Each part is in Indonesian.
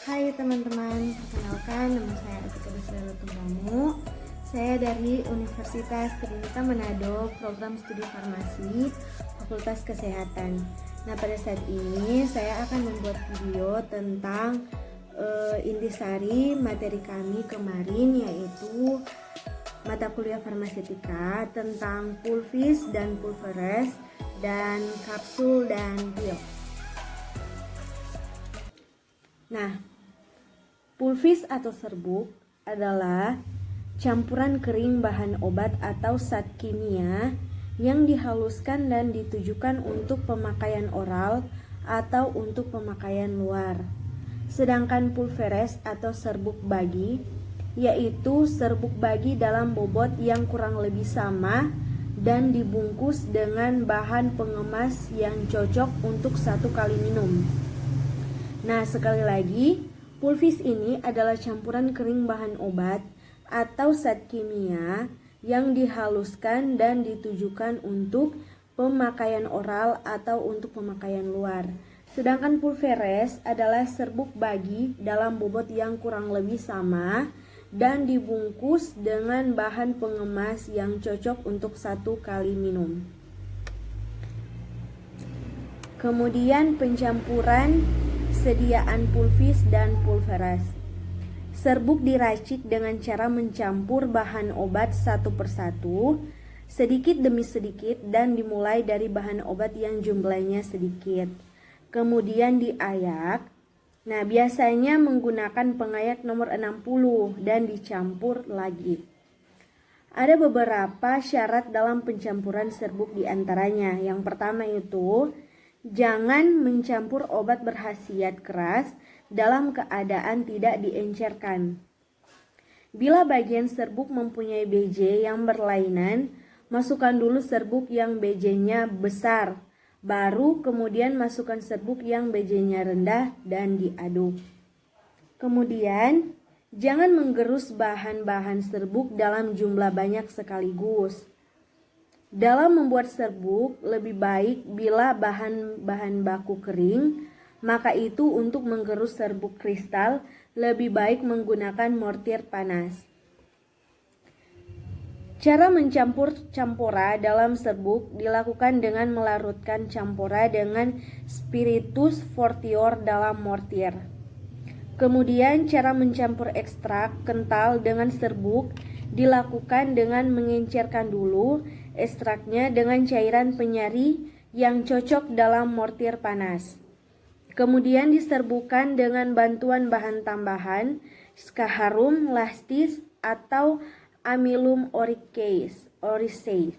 Hai teman-teman, perkenalkan nama saya Atika Desrela Tumbamu. Saya dari Universitas Trinita Manado, program studi farmasi, Fakultas Kesehatan. Nah, pada saat ini saya akan membuat video tentang intisari materi kami kemarin, yaitu mata kuliah farmasetika tentang pulvis dan pulveres dan kapsul dan pil. Nah, pulvis atau serbuk adalah campuran kering bahan obat atau zat kimia yang dihaluskan dan ditujukan untuk pemakaian oral atau untuk pemakaian luar. Sedangkan pulveres atau serbuk bagi yaitu serbuk bagi dalam bobot yang kurang lebih sama dan dibungkus dengan bahan pengemas yang cocok untuk 1 kali minum. Nah, sekali lagi, pulvis ini adalah campuran kering bahan obat atau zat kimia yang dihaluskan dan ditujukan untuk pemakaian oral atau untuk pemakaian luar. Sedangkan pulveres adalah serbuk bagi dalam bobot yang kurang lebih sama dan dibungkus dengan bahan pengemas yang cocok untuk 1 kali minum. Kemudian pencampuran sediaan pulvis dan pulveres. Serbuk diracik dengan cara mencampur bahan obat satu persatu, sedikit demi sedikit, dan dimulai dari bahan obat yang jumlahnya sedikit. Kemudian diayak. Nah, biasanya menggunakan pengayak nomor 60 dan dicampur lagi. Ada beberapa syarat dalam pencampuran serbuk diantaranya. Yang pertama itu, jangan mencampur obat berkhasiat keras dalam keadaan tidak diencerkan. Bila bagian serbuk mempunyai BJ yang berlainan, masukkan dulu serbuk yang BJ-nya besar, baru kemudian masukkan serbuk yang BJ-nya rendah dan diaduk. Kemudian, jangan menggerus bahan-bahan serbuk dalam jumlah banyak sekaligus. Dalam membuat serbuk, lebih baik bila bahan baku kering, maka itu untuk menggerus serbuk kristal, lebih baik menggunakan mortir panas. Cara mencampur campora dalam serbuk dilakukan dengan melarutkan campora dengan spiritus fortior dalam mortir. Kemudian cara mencampur ekstrak kental dengan serbuk dilakukan dengan mengencerkan dulu ekstraknya dengan cairan penyari yang cocok dalam mortir panas. Kemudian diserbukan dengan bantuan bahan tambahan, skaharum, lastis, atau amylum oryzaceae.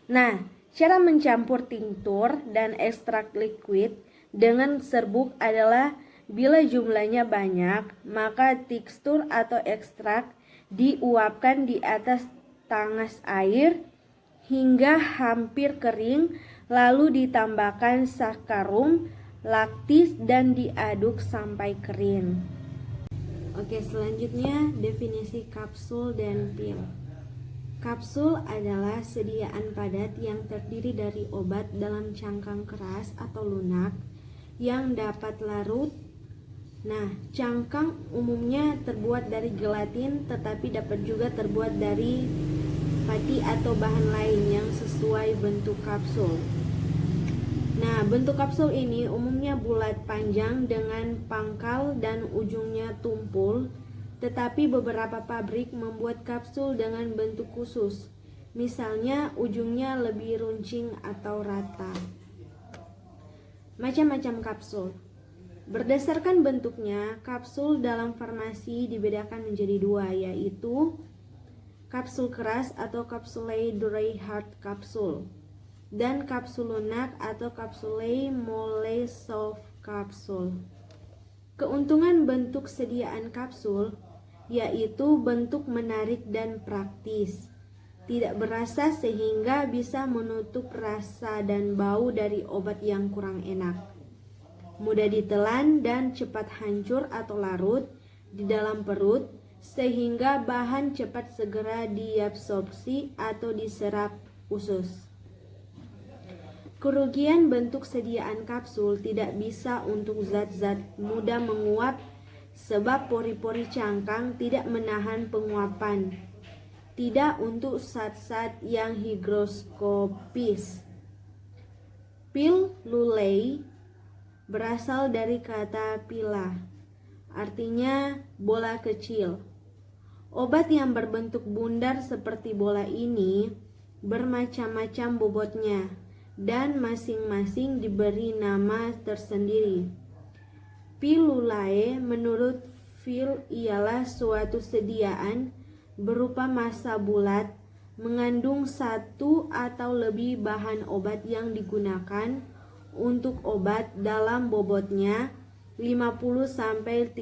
Nah, cara mencampur tinktur dan ekstrak liquid dengan serbuk adalah bila jumlahnya banyak, maka tikstur atau ekstrak diuapkan di atas tangas air hingga hampir kering, lalu ditambahkan sakarum, laktis, dan diaduk sampai kering. Oke, selanjutnya definisi kapsul dan pil. Kapsul adalah sediaan padat yang terdiri dari obat dalam cangkang keras atau lunak yang dapat larut. Nah, cangkang umumnya terbuat dari gelatin, tetapi dapat juga terbuat dari pati atau bahan lain yang sesuai bentuk kapsul. Nah, bentuk kapsul ini umumnya bulat panjang dengan pangkal dan ujungnya tumpul, tetapi beberapa pabrik membuat kapsul dengan bentuk khusus. Misalnya ujungnya lebih runcing atau rata. Macam-macam kapsul. Berdasarkan bentuknya, kapsul dalam farmasi dibedakan menjadi dua, yaitu kapsul keras atau capsule dry hard capsule dan kapsul lunak atau capsule mole soft capsule. Keuntungan bentuk sediaan kapsul yaitu bentuk menarik dan praktis, tidak berasa sehingga bisa menutup rasa dan bau dari obat yang kurang enak, mudah ditelan dan cepat hancur atau larut di dalam perut sehingga bahan cepat segera diabsorpsi atau diserap usus. Kerugian bentuk sediaan kapsul tidak bisa untuk zat-zat mudah menguap sebab pori-pori cangkang tidak menahan penguapan. Tidak untuk zat-zat yang higroskopis. Pil lulei berasal dari kata pila, artinya bola kecil. Obat yang berbentuk bundar seperti bola ini bermacam-macam bobotnya dan masing-masing diberi nama tersendiri. Pilulae menurut Phil ialah suatu sediaan berupa massa bulat mengandung satu atau lebih bahan obat yang digunakan untuk obat dalam bobotnya 50-300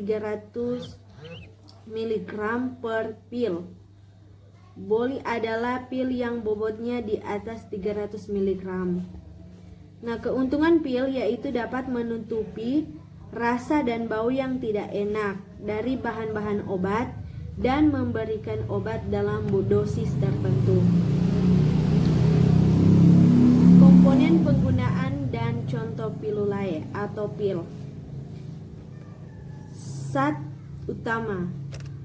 mg per pil. Boli adalah pil yang bobotnya di atas 300 mg. Nah, keuntungan pil yaitu dapat menutupi rasa dan bau yang tidak enak dari bahan-bahan obat dan memberikan obat dalam dosis tertentu. Komponen penggunaan dan contoh pilulae atau pil. Zat utama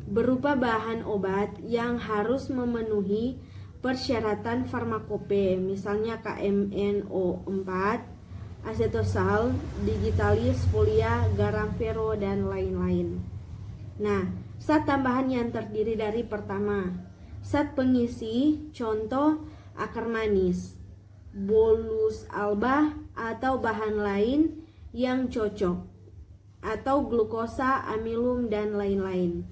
berupa bahan obat yang harus memenuhi persyaratan farmakope, misalnya KMNO4, asetosal, digitalis, folia, garam fero, dan lain-lain. Nah, zat tambahan yang terdiri dari pertama, zat pengisi, contoh akar manis, bolus alba atau bahan lain yang cocok, atau glukosa, amilum, dan lain-lain.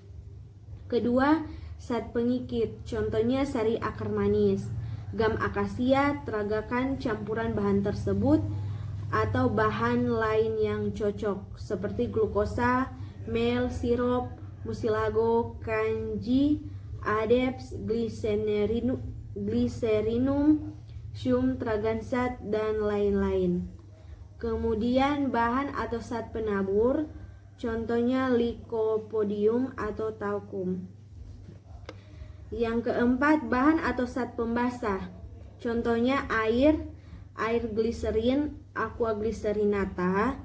Kedua, zat pengikit, contohnya sari akar manis, gam akasia, tragakan campuran bahan tersebut, atau bahan lain yang cocok, seperti glukosa, mel, sirup, mucilago, kanji, adepts, glycerinum, shum, tragansat, dan lain-lain. Kemudian bahan atau zat penabur, contohnya lycopodium atau talkum. Yang keempat, bahan atau zat pembasah, contohnya air gliserin, aqua glycerinata,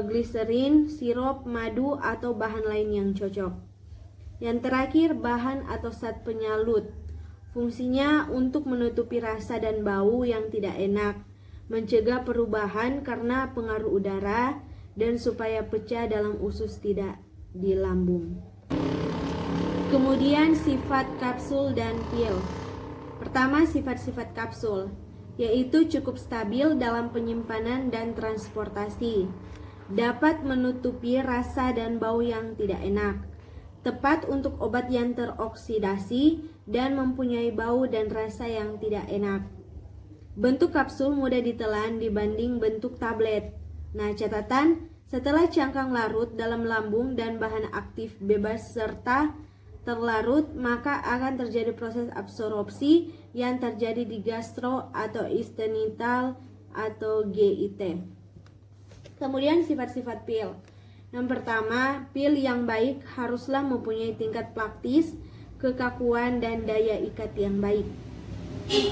gliserin, sirup, madu, atau bahan lain yang cocok. Yang terakhir, bahan atau zat penyalut, fungsinya untuk menutupi rasa dan bau yang tidak enak, mencegah perubahan karena pengaruh udara, dan supaya pecah dalam usus tidak di lambung. Kemudian sifat kapsul dan pil. Pertama, sifat-sifat kapsul, yaitu cukup stabil dalam penyimpanan dan transportasi, dapat menutupi rasa dan bau yang tidak enak, tepat untuk obat yang teroksidasi, dan mempunyai bau dan rasa yang tidak enak. Bentuk kapsul mudah ditelan dibanding bentuk tablet. Nah, catatan, setelah cangkang larut dalam lambung dan bahan aktif bebas serta terlarut, maka akan terjadi proses absorpsi yang terjadi di gastro atau intestinal atau GIT. Kemudian sifat-sifat pil. Yang pertama, pil yang baik haruslah mempunyai tingkat praktis, kekakuan, dan daya ikat yang baik.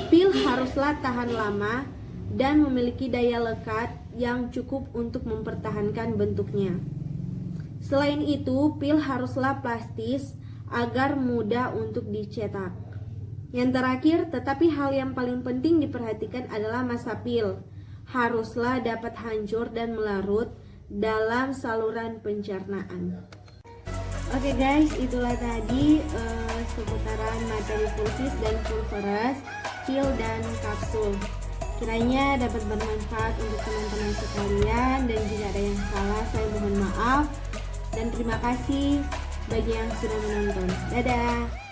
Pil haruslah tahan lama dan memiliki daya lekat yang cukup untuk mempertahankan bentuknya. Selain itu, pil haruslah plastis agar mudah untuk dicetak. Yang terakhir, tetapi hal yang paling penting diperhatikan adalah massa pil. Haruslah dapat hancur dan melarut dalam saluran pencernaan. Oke guys, itulah tadi seputaran materi pulvis dan pulveras, pil dan kapsul. Kiranya dapat bermanfaat untuk teman-teman sekalian, dan jika ada yang salah saya mohon maaf, dan terima kasih bagi yang sudah menonton. Dadah.